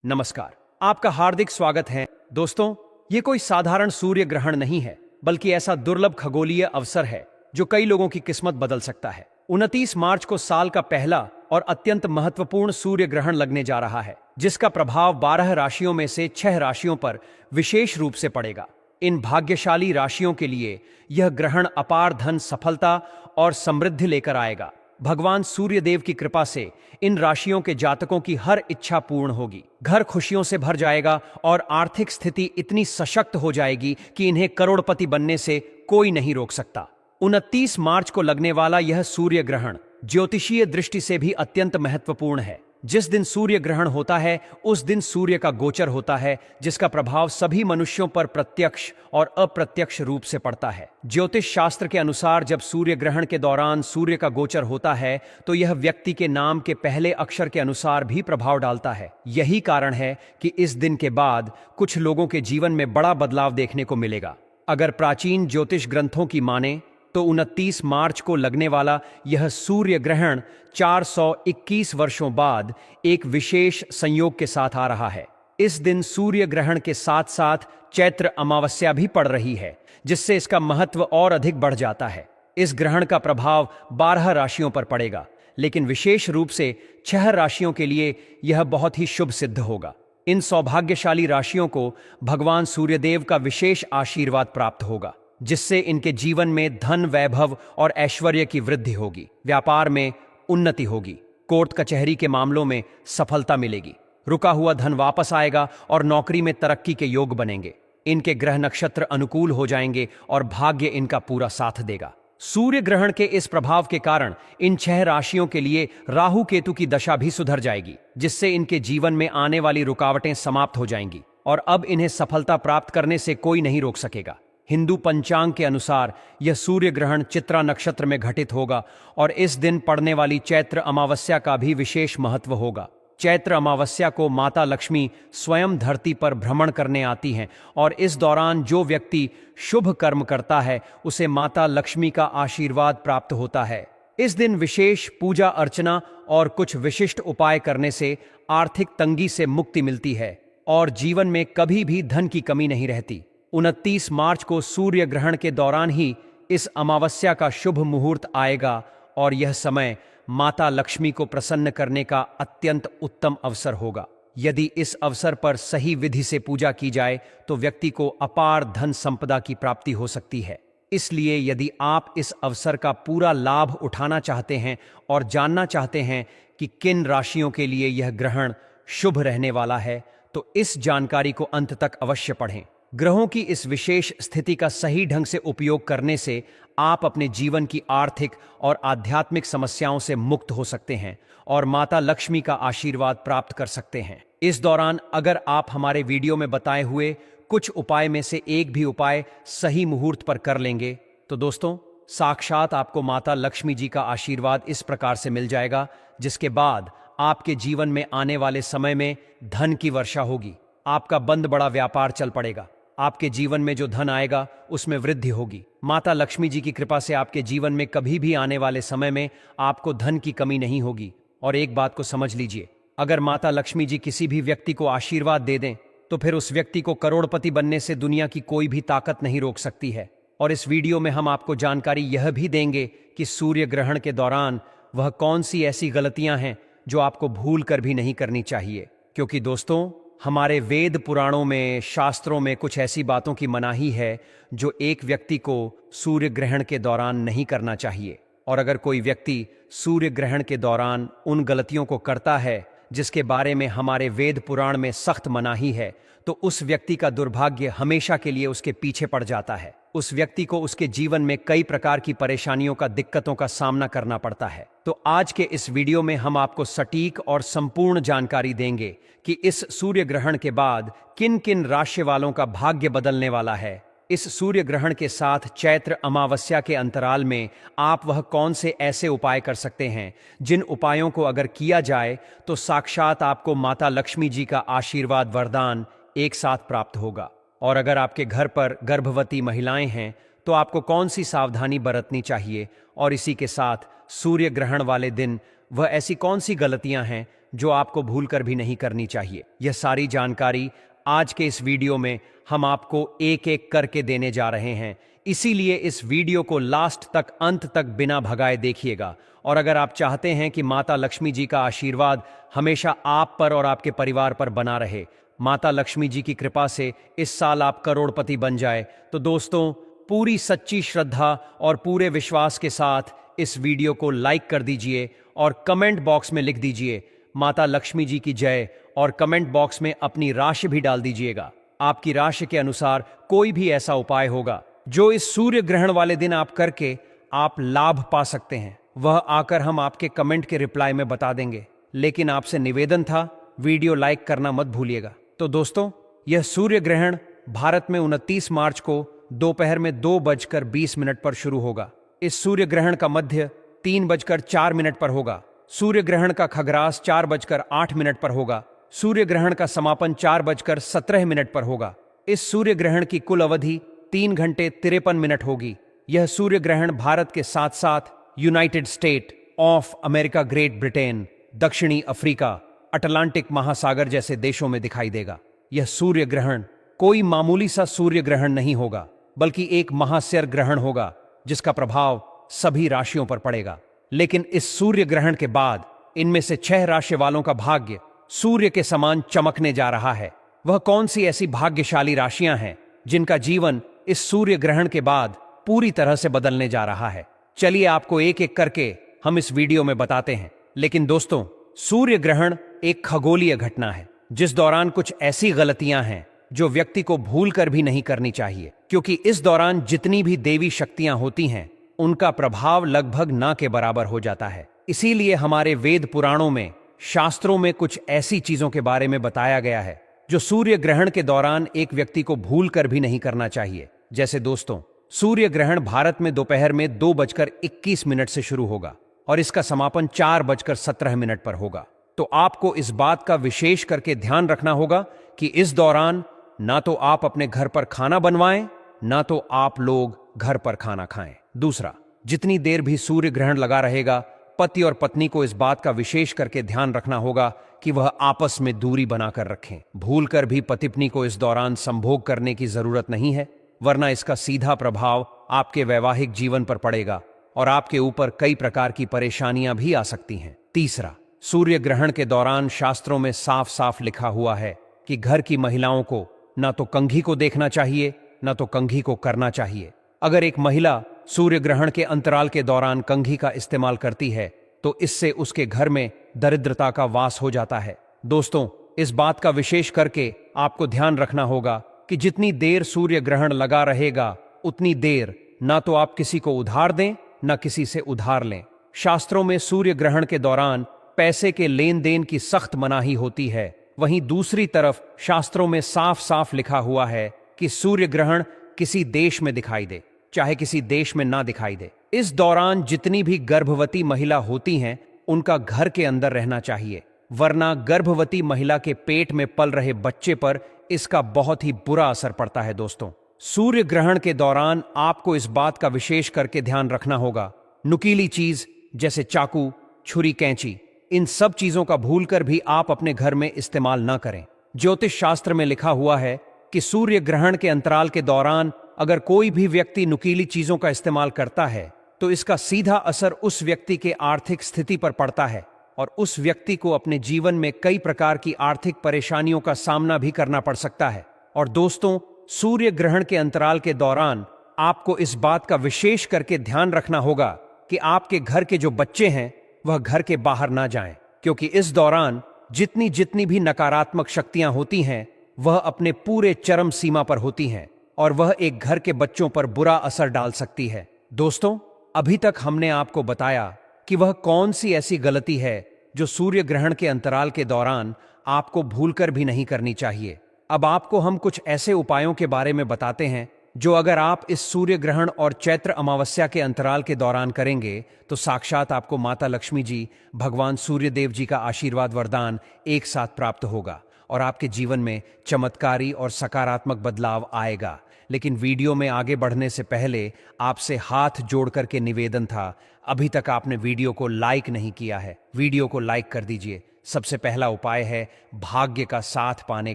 नमस्कार, आपका हार्दिक स्वागत है। दोस्तों, ये कोई साधारण सूर्य ग्रहण नहीं है, बल्कि ऐसा दुर्लभ खगोलीय अवसर है जो कई लोगों की किस्मत बदल सकता है। 29 मार्च को साल का पहला और अत्यंत महत्वपूर्ण सूर्य ग्रहण लगने जा रहा है, जिसका प्रभाव 12 राशियों में से 6 राशियों पर विशेष रूप से पड़ेगा। इन भाग्यशाली राशियों के लिए यह ग्रहण अपार धन, सफलता और समृद्धि लेकर आएगा। भगवान सूर्यदेव की कृपा से इन राशियों के जातकों की हर इच्छा पूर्ण होगी, घर खुशियों से भर जाएगा और आर्थिक स्थिति इतनी सशक्त हो जाएगी कि इन्हें करोड़पति बनने से कोई नहीं रोक सकता। 29 मार्च को लगने वाला यह सूर्य ग्रहण ज्योतिषीय दृष्टि से भी अत्यंत महत्वपूर्ण है। जिस दिन सूर्य ग्रहण होता है उस दिन सूर्य का गोचर होता है, जिसका प्रभाव सभी मनुष्यों पर प्रत्यक्ष और अप्रत्यक्ष रूप से पड़ता है। ज्योतिष शास्त्र के अनुसार जब सूर्य ग्रहण के दौरान सूर्य का गोचर होता है तो यह व्यक्ति के नाम के पहले अक्षर के अनुसार भी प्रभाव डालता है। यही कारण है कि इस दिन के बाद कुछ लोगों के जीवन में बड़ा बदलाव देखने को मिलेगा। अगर प्राचीन ज्योतिष ग्रंथों की माने तो 29 मार्च को लगने वाला यह सूर्य ग्रहण 421 वर्षों बाद एक विशेष संयोग के साथ आ रहा है। इस दिन सूर्य ग्रहण के साथ साथ चैत्र अमावस्या भी पड़ रही है, जिससे इसका महत्व और अधिक बढ़ जाता है। इस ग्रहण का प्रभाव 12 राशियों पर पड़ेगा, लेकिन विशेष रूप से 6 राशियों के लिए यह बहुत ही शुभ सिद्ध होगा। इन सौभाग्यशाली राशियों को भगवान सूर्यदेव का विशेष आशीर्वाद प्राप्त होगा, जिससे इनके जीवन में धन, वैभव और ऐश्वर्य की वृद्धि होगी। व्यापार में उन्नति होगी, कोर्ट कचहरी के मामलों में सफलता मिलेगी, रुका हुआ धन वापस आएगा और नौकरी में तरक्की के योग बनेंगे। इनके ग्रह नक्षत्र अनुकूल हो जाएंगे और भाग्य इनका पूरा साथ देगा। सूर्य ग्रहण के इस प्रभाव के कारण इन 6 राशियों के लिए राहु केतु की दशा भी सुधर जाएगी, जिससे इनके जीवन में आने वाली रुकावटें समाप्त हो जाएंगी और अब इन्हें सफलता प्राप्त करने से कोई नहीं रोक सकेगा। हिंदू पंचांग के अनुसार यह सूर्य ग्रहण चित्रा नक्षत्र में घटित होगा और इस दिन पड़ने वाली चैत्र अमावस्या का भी विशेष महत्व होगा। चैत्र अमावस्या को माता लक्ष्मी स्वयं धरती पर भ्रमण करने आती हैं और इस दौरान जो व्यक्ति शुभ कर्म करता है उसे माता लक्ष्मी का आशीर्वाद प्राप्त होता है। इस दिन विशेष पूजा अर्चना और कुछ विशिष्ट उपाय करने से आर्थिक तंगी से मुक्ति मिलती है और जीवन में कभी भी धन की कमी नहीं रहती। 29 मार्च को सूर्य ग्रहण के दौरान ही इस अमावस्या का शुभ मुहूर्त आएगा और यह समय माता लक्ष्मी को प्रसन्न करने का अत्यंत उत्तम अवसर होगा। यदि इस अवसर पर सही विधि से पूजा की जाए तो व्यक्ति को अपार धन संपदा की प्राप्ति हो सकती है। इसलिए यदि आप इस अवसर का पूरा लाभ उठाना चाहते हैं और जानना चाहते हैं कि किन राशियों के लिए यह ग्रहण शुभ रहने वाला है, तो इस जानकारी को अंत तक अवश्य पढ़ें। ग्रहों की इस विशेष स्थिति का सही ढंग से उपयोग करने से आप अपने जीवन की आर्थिक और आध्यात्मिक समस्याओं से मुक्त हो सकते हैं और माता लक्ष्मी का आशीर्वाद प्राप्त कर सकते हैं। इस दौरान अगर आप हमारे वीडियो में बताए हुए कुछ उपाय में से एक भी उपाय सही मुहूर्त पर कर लेंगे तो दोस्तों, साक्षात आपको माता लक्ष्मी जी का आशीर्वाद इस प्रकार से मिल जाएगा, जिसके बाद आपके जीवन में आने वाले समय में धन की वर्षा होगी। आपका बंद बड़ा व्यापार चल पड़ेगा। आपके जीवन में जो धन आएगा उसमें वृद्धि होगी। माता लक्ष्मी जी की कृपा से आपके जीवन में कभी भी आने वाले समय में आपको धन की कमी नहीं होगी। और एक बात को समझ लीजिए, अगर माता लक्ष्मी जी किसी भी व्यक्ति को आशीर्वाद दे दें तो फिर उस व्यक्ति को करोड़पति बनने से दुनिया की कोई भी ताकत नहीं रोक सकती है। और इस वीडियो में हम आपको जानकारी यह भी देंगे कि सूर्य ग्रहण के दौरान वह कौन सी ऐसी गलतियां हैं जो आपको भूल कर भी नहीं करनी चाहिए। क्योंकि दोस्तों, हमारे वेद पुराणों में, शास्त्रों में कुछ ऐसी बातों की मनाही है जो एक व्यक्ति को सूर्य ग्रहण के दौरान नहीं करना चाहिए। और अगर कोई व्यक्ति सूर्य ग्रहण के दौरान उन गलतियों को करता है जिसके बारे में हमारे वेद पुराण में सख्त मनाही है, तो उस व्यक्ति का दुर्भाग्य हमेशा के लिए उसके पीछे पड़ जाता है। उस व्यक्ति को उसके जीवन में कई प्रकार की परेशानियों का, दिक्कतों का सामना करना पड़ता है। तो आज के इस वीडियो में हम आपको सटीक और संपूर्ण जानकारी देंगे कि इस सूर्य ग्रहण के बाद किन किन राशि वालों का भाग्य बदलने वाला है। इस सूर्य ग्रहण के साथ चैत्र अमावस्या के अंतराल में आप वह कौन से ऐसे उपाय कर सकते हैं जिन उपायों को अगर किया जाए तो साक्षात आपको माता लक्ष्मी जी का आशीर्वाद, वरदान एक साथ प्राप्त होगा। और अगर आपके घर पर गर्भवती महिलाएं हैं तो आपको कौन सी सावधानी बरतनी चाहिए और इसी के साथ सूर्य ग्रहण वाले दिन वह ऐसी कौन सी गलतियां हैं जो आपको भूलकर भी नहीं करनी चाहिए। यह सारी जानकारी आज के इस वीडियो में हम आपको एक एक करके देने जा रहे हैं, इसीलिए इस वीडियो को लास्ट तक, अंत तक बिना भगाए देखिएगा। और अगर आप चाहते हैं कि माता लक्ष्मी जी का आशीर्वाद हमेशा आप पर और आपके परिवार पर बना रहे, माता लक्ष्मी जी की कृपा से इस साल आप करोड़पति बन जाए, तो दोस्तों पूरी सच्ची श्रद्धा और पूरे विश्वास के साथ इस वीडियो को लाइक कर दीजिए और कमेंट बॉक्स में लिख दीजिए माता लक्ष्मी जी की जय, और कमेंट बॉक्स में अपनी राशि भी डाल दीजिएगा। आपकी राशि के अनुसार कोई भी ऐसा उपाय होगा जो इस सूर्य ग्रहण वाले दिन आप करके आप लाभ पा सकते हैं, वह आकर हम आपके कमेंट के रिप्लाई में बता देंगे। लेकिन आपसे निवेदन था, वीडियो लाइक करना मत भूलिएगा। तो दोस्तों, यह सूर्य ग्रहण भारत में 29 मार्च को दोपहर में 2:20 पर शुरू होगा। इस सूर्य ग्रहण का मध्य 3:04 पर होगा। सूर्य ग्रहण का खग्रास 4:08 पर होगा। सूर्य ग्रहण का समापन 4:17 पर होगा। इस सूर्य ग्रहण की कुल अवधि 3 घंटे 53 मिनट होगी। यह सूर्य ग्रहण भारत के साथ साथ United state of America, great Britain, दक्षिणी अफ्रीका, अटलांटिक महासागर जैसे देशों में दिखाई देगा। यह सूर्य ग्रहण कोई मामूली सा सूर्य ग्रहण नहीं होगा, बल्कि एक महास्यर ग्रहण होगा जिसका प्रभाव सभी राशियों पर पड़ेगा। लेकिन इस सूर्य ग्रहण के बाद इनमें से 6 राशि वालों का भाग्य सूर्य के समान चमकने जा रहा है। वह कौन सी ऐसी भाग्यशाली राशियां हैं जिनका जीवन इस सूर्य ग्रहण के बाद पूरी तरह से बदलने जा रहा है? चलिए आपको एक एक करके हम इस वीडियो में बताते हैं। लेकिन दोस्तों, सूर्य ग्रहण एक खगोलीय घटना है जिस दौरान कुछ ऐसी गलतियां हैं जो व्यक्ति को भूल कर भी नहीं करनी चाहिए, क्योंकि इस दौरान जितनी भी देवी शक्तियां होती हैं उनका प्रभाव लगभग ना के बराबर हो जाता है। इसीलिए हमारे वेद पुराणों में, शास्त्रों में कुछ ऐसी चीजों के बारे में बताया गया है जो सूर्य ग्रहण के दौरान एक व्यक्ति को भूल कर भी नहीं करना चाहिए। जैसे दोस्तों, सूर्य ग्रहण भारत में दोपहर में 2:21 से शुरू होगा और इसका समापन 4:17 पर होगा। तो आपको इस बात का विशेष करके ध्यान रखना होगा कि इस दौरान ना तो आप अपने घर पर खाना बनवाएं, ना तो आप लोग घर पर खाना खाएं। दूसरा, जितनी देर भी सूर्य ग्रहण लगा रहेगा, पति और पत्नी को इस बात का विशेष करके ध्यान रखना होगा कि वह आपस में दूरी बनाकर रखें। भूलकर भी पति पत्नी को इस दौरान संभोग करने की जरूरत नहीं है, वरना इसका सीधा प्रभाव आपके वैवाहिक जीवन पर पड़ेगा और आपके ऊपर कई प्रकार की परेशानियां भी आ सकती हैं। तीसरा, सूर्य ग्रहण के दौरान शास्त्रों में साफ साफ लिखा हुआ है कि घर की महिलाओं को ना तो कंघी को देखना चाहिए, ना तो कंघी को करना चाहिए। अगर एक महिला सूर्य ग्रहण के अंतराल के दौरान कंघी का इस्तेमाल करती है तो इससे उसके घर में दरिद्रता का वास हो जाता है। दोस्तों, इस बात का विशेष करके आपको ध्यान रखना होगा कि जितनी देर सूर्य ग्रहण लगा रहेगा उतनी देर ना तो आप किसी को उधार दें, ना किसी से उधार लें। शास्त्रों में सूर्य ग्रहण के दौरान पैसे के लेन देन की सख्त मनाही होती है। वहीं दूसरी तरफ शास्त्रों में साफ साफ लिखा हुआ है कि सूर्य ग्रहण किसी देश में दिखाई दे, चाहे किसी देश में ना दिखाई दे, इस दौरान जितनी भी गर्भवती महिला होती हैं उनका घर के अंदर रहना चाहिए, वरना गर्भवती महिला के पेट में पल रहे बच्चे पर इसका बहुत ही बुरा असर पड़ता है। दोस्तों, सूर्य ग्रहण के दौरान आपको इस बात का विशेष करके ध्यान रखना होगा, नुकीली चीज जैसे चाकू, छुरी, कैंची, इन सब चीजों का भूलकर भी आप अपने घर में इस्तेमाल ना करें। ज्योतिष शास्त्र में लिखा हुआ है कि सूर्य ग्रहण के अंतराल के दौरान अगर कोई भी व्यक्ति नुकीली चीजों का इस्तेमाल करता है तो इसका सीधा असर उस व्यक्ति के आर्थिक स्थिति पर पड़ता है और उस व्यक्ति को अपने जीवन में कई प्रकार की आर्थिक परेशानियों का सामना भी करना पड़ सकता है। और दोस्तों, सूर्य ग्रहण के अंतराल के दौरान आपको इस बात का विशेष करके ध्यान रखना होगा कि आपके घर के जो बच्चे हैं वह घर के बाहर ना जाएं, क्योंकि इस दौरान जितनी भी नकारात्मक शक्तियां होती हैं वह अपने पूरे चरम सीमा पर होती हैं और वह एक घर के बच्चों पर बुरा असर डाल सकती है। दोस्तों, अभी तक हमने आपको बताया कि वह कौन सी ऐसी गलती है जो सूर्य ग्रहण के अंतराल के दौरान आपको भूलकर भी नहीं करनी चाहिए। अब आपको हम कुछ ऐसे उपायों के बारे में बताते हैं जो अगर आप इस सूर्य ग्रहण और चैत्र अमावस्या के अंतराल के दौरान करेंगे तो साक्षात आपको माता लक्ष्मी जी, भगवान सूर्य देव जी का आशीर्वाद, वरदान एक साथ प्राप्त होगा और आपके जीवन में चमत्कारी और सकारात्मक बदलाव आएगा। लेकिन वीडियो में आगे बढ़ने से पहले आपसे हाथ जोड़ करके निवेदन था, अभी तक आपने वीडियो को लाइक नहीं किया है, वीडियो को लाइक कर दीजिए। सबसे पहला उपाय है भाग्य का साथ पाने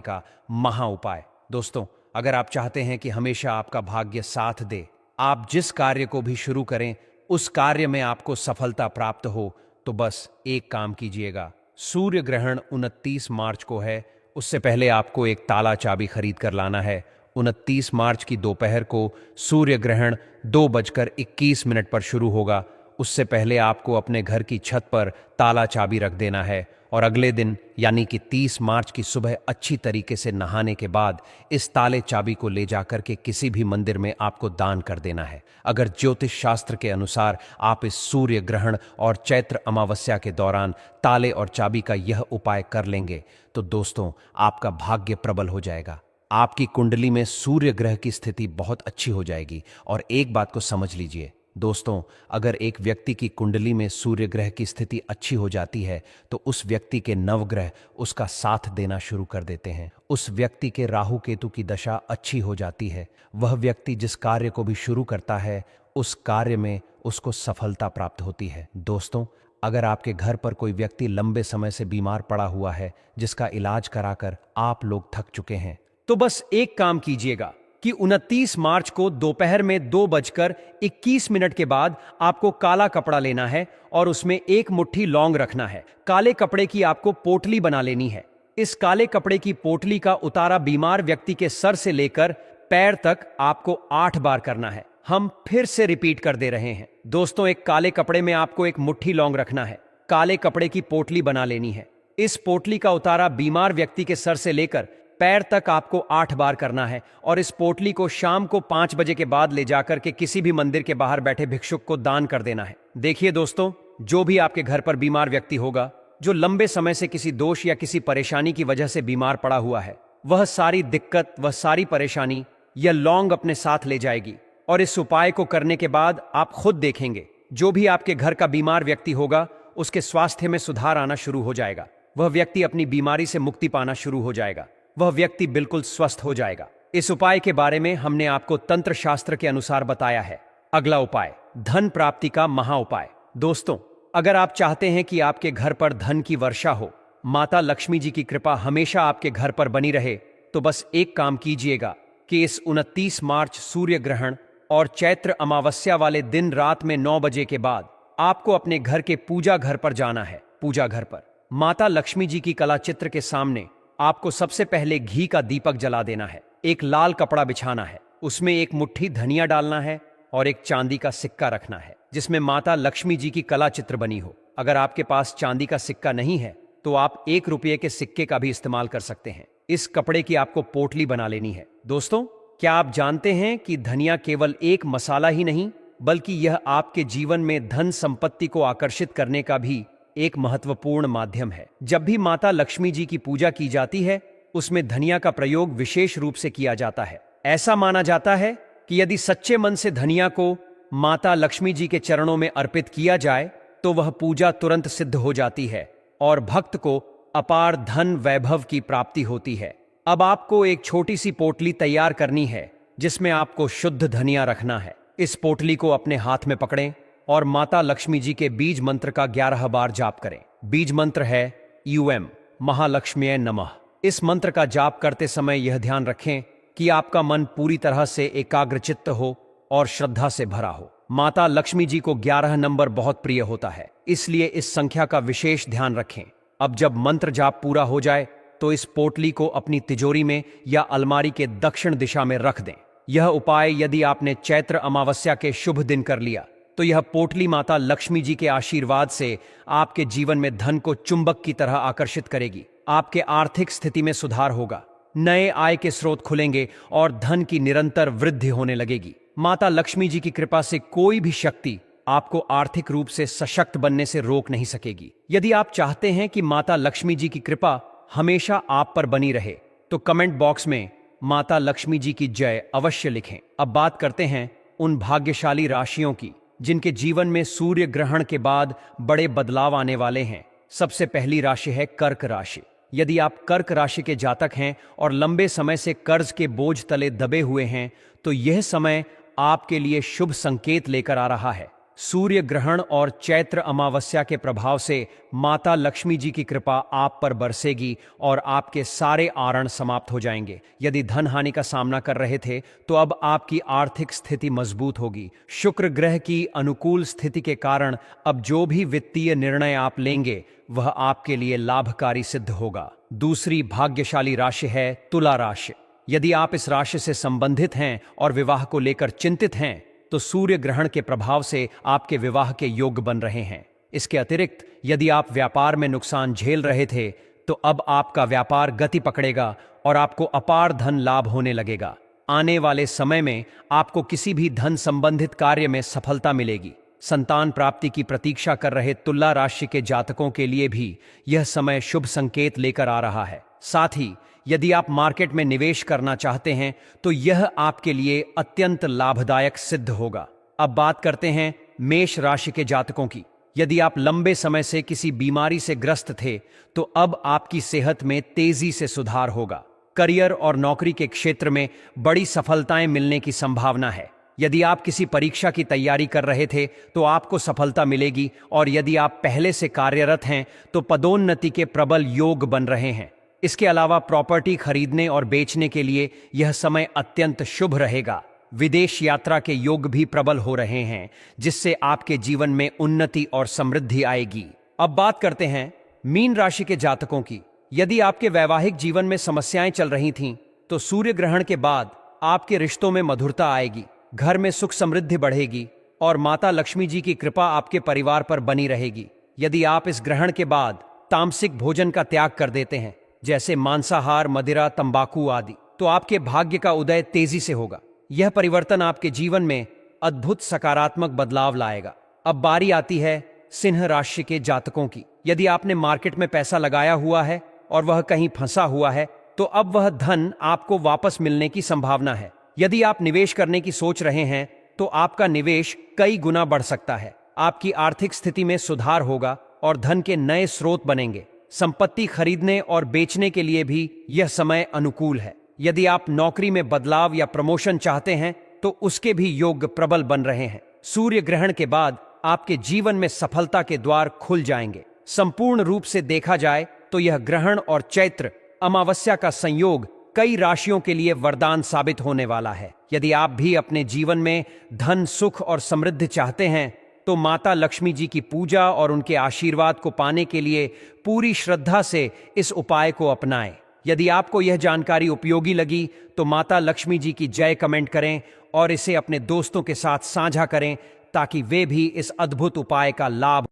का महा उपाय। दोस्तों, अगर आप चाहते हैं कि हमेशा आपका भाग्य साथ दे, आप जिस कार्य को भी शुरू करें उस कार्य में आपको सफलता प्राप्त हो, तो बस एक काम कीजिएगा। सूर्य ग्रहण 29 मार्च को है, उससे पहले आपको एक ताला चाबी खरीद कर लाना है। 29 मार्च की दोपहर को सूर्य ग्रहण 2:21 पर शुरू होगा। उससे पहले आपको अपने घर की छत पर ताला चाबी रख देना है और अगले दिन यानी कि 30 मार्च की सुबह अच्छी तरीके से नहाने के बाद इस ताले चाबी को ले जाकर के किसी भी मंदिर में आपको दान कर देना है। अगर ज्योतिष शास्त्र के अनुसार आप इस सूर्य ग्रहण और चैत्र अमावस्या के दौरान ताले और चाबी का यह उपाय कर लेंगे तो दोस्तों आपका भाग्य प्रबल हो जाएगा। आपकी कुंडली में सूर्य ग्रह की स्थिति बहुत अच्छी हो जाएगी। और एक बात को समझ लीजिए दोस्तों, अगर एक व्यक्ति की कुंडली में सूर्य ग्रह की स्थिति अच्छी हो जाती है तो उस व्यक्ति के नवग्रह उसका साथ देना शुरू कर देते हैं। उस व्यक्ति के राहु केतु की दशा अच्छी हो जाती है। वह व्यक्ति जिस कार्य को भी शुरू करता है उस कार्य में उसको सफलता प्राप्त होती है। दोस्तों, अगर आपके घर पर कोई व्यक्ति लंबे समय से बीमार पड़ा हुआ है, जिसका इलाज कराकर आप लोग थक चुके हैं, तो बस एक काम कीजिएगा कि 29 मार्च को दोपहर में 2:21 के बाद आपको काला कपड़ा लेना है और उसमें एक मुट्ठी लौंग रखना है। काले कपड़े की आपको पोटली बना लेनी है। इस काले कपड़े की पोटली का उतारा बीमार व्यक्ति के सर से लेकर पैर तक आपको 8 बार करना है। हम फिर से रिपीट कर दे रहे हैं दोस्तों, एक काले कपड़े में आपको एक मुट्ठी लौंग रखना है, काले कपड़े की पोटली बना लेनी है। इस पोटली का उतारा बीमार व्यक्ति के सर से लेकर पैर तक आपको 8 बार करना है और इस पोटली को शाम को 5 बजे के बाद ले जाकर के किसी भी मंदिर के बाहर बैठे भिक्षुक को दान कर देना है। देखिए दोस्तों, जो भी आपके घर पर बीमार व्यक्ति होगा, जो लंबे समय से किसी दोष या किसी परेशानी की वजह से बीमार पड़ा हुआ है, वह सारी दिक्कत, वह सारी परेशानी यह लौंग अपने साथ ले जाएगी। और इस उपाय को करने के बाद आप खुद देखेंगे, जो भी आपके घर का बीमार व्यक्ति होगा उसके स्वास्थ्य में सुधार आना शुरू हो जाएगा। वह व्यक्ति अपनी बीमारी से मुक्ति पाना शुरू हो जाएगा। वह व्यक्ति बिल्कुल स्वस्थ हो जाएगा। इस उपाय के बारे में हमने आपको तंत्र शास्त्र के अनुसार बताया है। अगला उपाय, धन प्राप्ति का महा उपाय। दोस्तों, अगर आप चाहते हैं कि आपके घर पर धन की वर्षा हो, माता लक्ष्मी जी की कृपा हमेशा आपके घर पर बनी रहे, तो बस एक काम कीजिएगा कि इस 29 मार्च सूर्य ग्रहण और चैत्र अमावस्या वाले दिन रात में 9 बजे के बाद आपको अपने घर के पूजा घर पर जाना है। पूजा घर पर माता लक्ष्मी जी की कला चित्र के सामने आपको सबसे पहले घी का दीपक जला देना है। एक लाल कपड़ा बिछाना है, उसमें एक मुट्ठी धनिया डालना है और एक चांदी का सिक्का रखना है जिसमें माता लक्ष्मी जी की कला चित्र बनी हो। अगर आपके पास चांदी का सिक्का नहीं है तो आप 1 रुपये के सिक्के का भी इस्तेमाल कर सकते हैं। इस कपड़े की आपको पोटली बना लेनी है। दोस्तों, क्या आप जानते हैं कि धनिया केवल एक मसाला ही नहीं, बल्कि यह आपके जीवन में धन संपत्ति को आकर्षित करने का भी एक महत्वपूर्ण माध्यम है। जब भी माता लक्ष्मी जी की पूजा की जाती है, उसमें धनिया का प्रयोग विशेष रूप से किया जाता है। ऐसा माना जाता है कि यदि सच्चे मन से धनिया को माता लक्ष्मी जी के चरणों में अर्पित किया जाए तो वह पूजा तुरंत सिद्ध हो जाती है और भक्त को अपार धन वैभव की प्राप्ति होती है। अब आपको एक छोटी सी पोटली तैयार करनी है जिसमें आपको शुद्ध धनिया रखना है। इस पोटली को अपने हाथ में पकड़ें और माता लक्ष्मी जी के बीज मंत्र का 11 बार जाप करें। बीज मंत्र है यूएम महालक्ष्म्यै नमः। इस मंत्र का जाप करते समय यह ध्यान रखें कि आपका मन पूरी तरह से एकाग्रचित्त हो और श्रद्धा से भरा हो। माता लक्ष्मी जी को 11 नंबर बहुत प्रिय होता है, इसलिए इस संख्या का विशेष ध्यान रखें। अब जब मंत्र जाप पूरा हो जाए तो इस पोटली को अपनी तिजोरी में या अलमारी के दक्षिण दिशा में रख दें। यह उपाय यदि आपने चैत्र अमावस्या के शुभ दिन कर लिया तो यह पोटली माता लक्ष्मी जी के आशीर्वाद से आपके जीवन में धन को चुंबक की तरह आकर्षित करेगी। आपके आर्थिक स्थिति में सुधार होगा, नए आय के स्रोत खुलेंगे और धन की निरंतर वृद्धि होने लगेगी। माता लक्ष्मी जी की कृपा से कोई भी शक्ति आपको आर्थिक रूप से सशक्त बनने से रोक नहीं सकेगी। यदि आप चाहते हैं कि माता लक्ष्मी जी की कृपा हमेशा आप पर बनी रहे तो कमेंट बॉक्स में माता लक्ष्मी जी की जय अवश्य लिखें। अब बात करते हैं उन भाग्यशाली राशियों की जिनके जीवन में सूर्य ग्रहण के बाद बड़े बदलाव आने वाले हैं। सबसे पहली राशि है कर्क राशि। यदि आप कर्क राशि के जातक हैं और लंबे समय से कर्ज के बोझ तले दबे हुए हैं तो यह समय आपके लिए शुभ संकेत लेकर आ रहा है। सूर्य ग्रहण और चैत्र अमावस्या के प्रभाव से माता लक्ष्मी जी की कृपा आप पर बरसेगी और आपके सारे आरण समाप्त हो जाएंगे। यदि धन हानि का सामना कर रहे थे तो अब आपकी आर्थिक स्थिति मजबूत होगी। शुक्र ग्रह की अनुकूल स्थिति के कारण अब जो भी वित्तीय निर्णय आप लेंगे वह आपके लिए लाभकारी सिद्ध होगा। दूसरी भाग्यशाली राशि है तुला राशि। यदि आप इस राशि से संबंधित हैं और विवाह को लेकर चिंतित हैं तो सूर्य ग्रहण के प्रभाव से आपके विवाह के योग बन रहे हैं। इसके अतिरिक्त यदि आप व्यापार में नुकसान झेल रहे थे तो अब आपका व्यापार गति पकड़ेगा और आपको अपार धन लाभ होने लगेगा। आने वाले समय में आपको किसी भी धन संबंधित कार्य में सफलता मिलेगी। संतान प्राप्ति की प्रतीक्षा कर रहे तुला राशि के जातकों के लिए भी यह समय शुभ संकेत लेकर आ रहा है। साथ ही यदि आप मार्केट में निवेश करना चाहते हैं तो यह आपके लिए अत्यंत लाभदायक सिद्ध होगा। अब बात करते हैं मेष राशि के जातकों की। यदि आप लंबे समय से किसी बीमारी से ग्रस्त थे तो अब आपकी सेहत में तेजी से सुधार होगा। करियर और नौकरी के क्षेत्र में बड़ी सफलताएं मिलने की संभावना है। यदि आप किसी परीक्षा की तैयारी कर रहे थे तो आपको सफलता मिलेगी और यदि आप पहले से कार्यरत हैं तो पदोन्नति के प्रबल योग बन रहे हैं। इसके अलावा प्रॉपर्टी खरीदने और बेचने के लिए यह समय अत्यंत शुभ रहेगा। विदेश यात्रा के योग भी प्रबल हो रहे हैं जिससे आपके जीवन में उन्नति और समृद्धि आएगी। अब बात करते हैं मीन राशि के जातकों की। यदि आपके वैवाहिक जीवन में समस्याएं चल रही थीं तो सूर्य ग्रहण के बाद आपके रिश्तों में मधुरता आएगी, घर में सुख समृद्धि बढ़ेगी और माता लक्ष्मी जी की कृपा आपके परिवार पर बनी रहेगी। यदि आप इस ग्रहण के बाद तामसिक भोजन का त्याग कर देते हैं जैसे मांसाहार, मदिरा, तंबाकू आदि, तो आपके भाग्य का उदय तेजी से होगा। यह परिवर्तन आपके जीवन में अद्भुत सकारात्मक बदलाव लाएगा। अब बारी आती है सिंह राशि के जातकों की। यदि आपने मार्केट में पैसा लगाया हुआ है और वह कहीं फंसा हुआ है तो अब वह धन आपको वापस मिलने की संभावना है। यदि आप निवेश करने की सोच रहे हैं तो आपका निवेश कई गुना बढ़ सकता है। आपकी आर्थिक स्थिति में सुधार होगा और धन के नए स्रोत बनेंगे। संपत्ति खरीदने और बेचने के लिए भी यह समय अनुकूल है। यदि आप नौकरी में बदलाव या प्रमोशन चाहते हैं तो उसके भी योग प्रबल बन रहे हैं। सूर्य ग्रहण के बाद आपके जीवन में सफलता के द्वार खुल जाएंगे। संपूर्ण रूप से देखा जाए तो यह ग्रहण और चैत्र अमावस्या का संयोग कई राशियों के लिए वरदान साबित होने वाला है। यदि आप भी अपने जीवन में धन, सुख और समृद्धि चाहते हैं तो माता लक्ष्मी जी की पूजा और उनके आशीर्वाद को पाने के लिए पूरी श्रद्धा से इस उपाय को अपनाएं। यदि आपको यह जानकारी उपयोगी लगी तो माता लक्ष्मी जी की जय कमेंट करें और इसे अपने दोस्तों के साथ साझा करें ताकि वे भी इस अद्भुत उपाय का लाभ